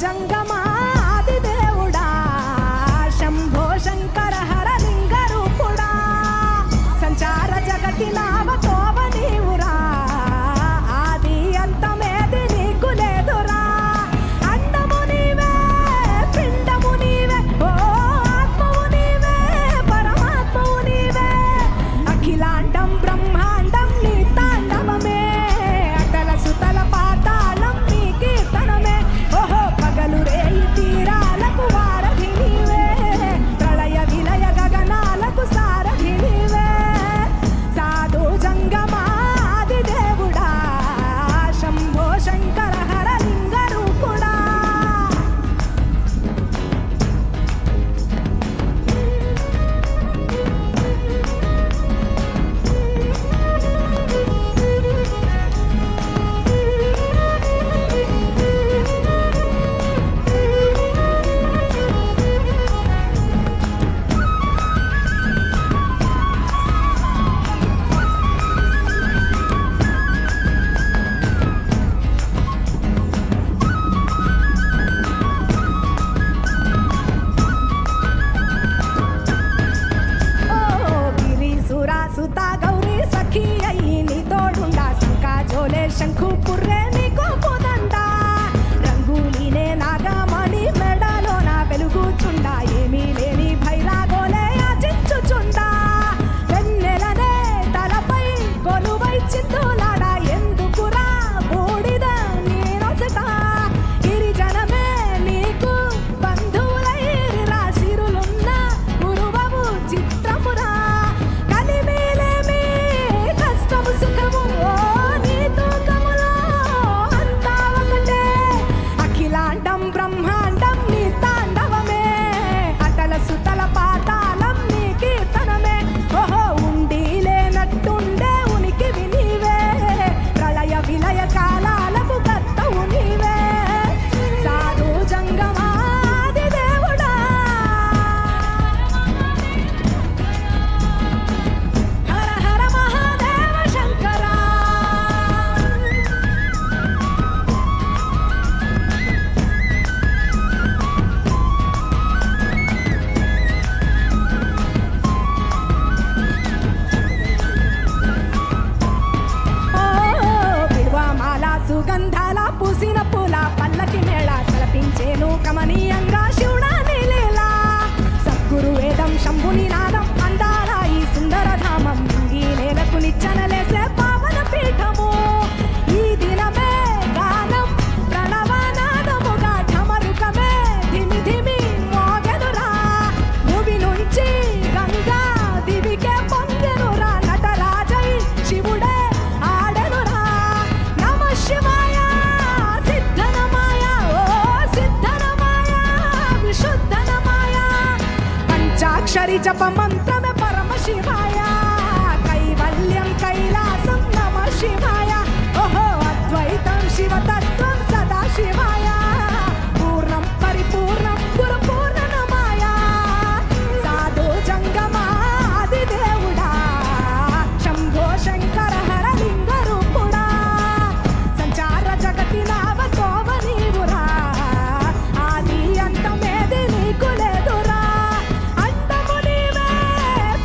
జంగమాది దేవుడా శంభో శంకర హర లింగ రూపుడా సంచార జగతి నావతోవ నీవురా ఆది అంతమేది నీకు లేదురా అండము నీవే పిండము నీవే ఓ ఆత్మవు నీవే పరమాత్మవు నీవే అఖిలాండం బ్రహ్మాండం నీ తాండవమే అతల సుతల పాతాళం నీ కీర్తనమే ఓహో పగలు రేయి తీరాలకు వారధి నీవే ప్రళయ విలయ గగనాలకు సారథి నీవే సాధు జంగమాది దేవుడా శంభో శంకర హర లింగ రూపుడా సుతా గౌరీ సఖీ అయ్యి నీ తోడుండా శంకా జోలే శంఖు పుర్రే నీకో పోదండా రంగులీనే నాగమణి మెడలో నా వెలుగుచుండా ఏమీ లేని భైరాగోలే యాచించుచుండా వెన్నెలనే తలపై కొలువై చిందులాడా ఎందుకురా బూడిద నీరొసట గిరిజనమే నీకు బంధువులైరా సిరులున్న గురువవు చిత్రమురా బ్రహ్మాండం నీ తాండవమే అతల సుతల పాతాళం నీ కీర్తనమే ఓహో ఉండి లేనట్టుండే ఉనికివి నీవే ప్రళయ విలయ కాలాలకు కర్తవు నీవే సాధు జంగమాది దేవుడా హర హర మహాదేవ శంకర సుగంధాల పూసిన పూల పల్లకి మేళ తలపించేను కమనీయంగా శివుడాని లీలా సద్గురు వేదం శంభుని నాదం అందాల ఈ సుందర ధామం ఈ నేలకు నిచ్చనలేసే పావన పీఠము ఈ దినమే గానం ప్రణవనాదముగా ఢమరుకమే ధిమి ధిమి మోగెనురా భూమి నుంచి గంగా దివికే పొంగెనురా నటరాజై శివుడే ఆడెనురా నమ శివాయ సిద్ధనమాయ ఓ సిద్ధనమాయ విశుద్ధనమాయ పంచాక్షరి జప మంత్రమే పరమ శివాయ కైవల్యం కైలాసం నమ శివాయ ఓహో అద్వైతం శివతత్వం సదా శివాయ పూర్ణం పరిపూర్ణం గురు పూర్ణనమాయ సాధు జంగమాది దేవుడా శంభో శంకర హర లింగ రూపుడా సంచార జగతి నావతోవ నీవురా ఆది అంతమేది నీకు లేదురా అండము నీవే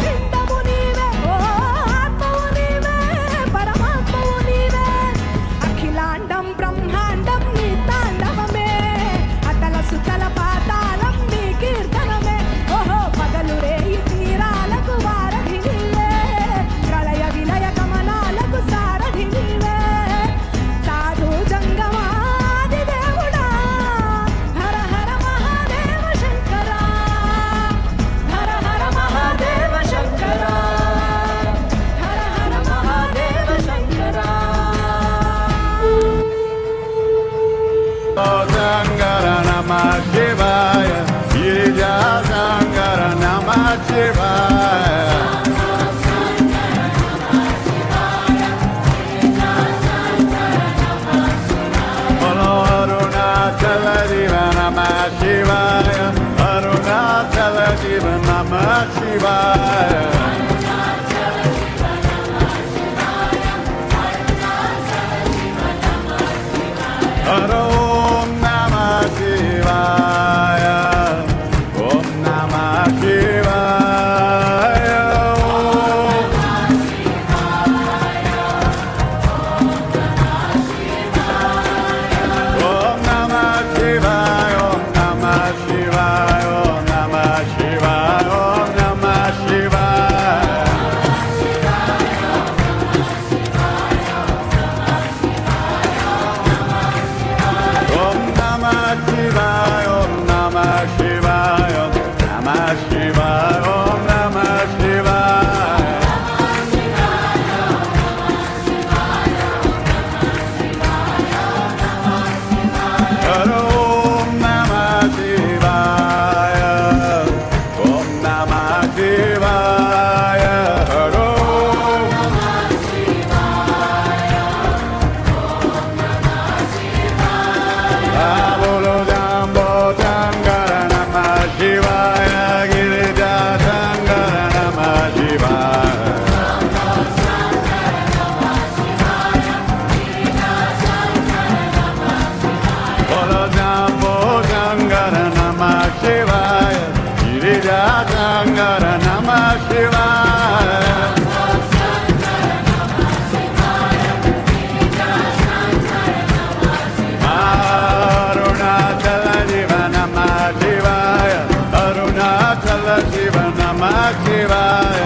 పిండము నీవే ఓ ఆత్మవు నీవే పరమాత్మవు నీవే అఖిలాండం బ్రహ్మాండం నీ తాండవమే అతల సుతల పాతాళం నీ కీర్తనమే ఓహో పగలు రేయి తీరాలకు వారధి నీవే ప్రళయ విలయ గమనాలకు సారథి నీవే సాధు జంగమాది దేవుడా హర హర మహాదేవ శంకర హర హర మహాదేవ శంకర హర హర Mahadeva Shankara Sangara Namah Shivaya, Girija Sangara Namah Shivaya. Bolo Arunachala Shiva Namah Shivaya, Arunachala Shiva Namah Shivaya. Om Namah Shivaya. Om Namah Shivaya. Om Namah Shivaya. Om Namah Shivaya. Bolo Jambo Shankara Namah Shivaya. Girija Shankara Namah Shivaya. Bolo Jambo Shankara Namah Shivaya. Girija Shankara Namah Shivaya. Arunachala Shiva Namah Shivaya. Arunachala Shiva Namah Shivaya.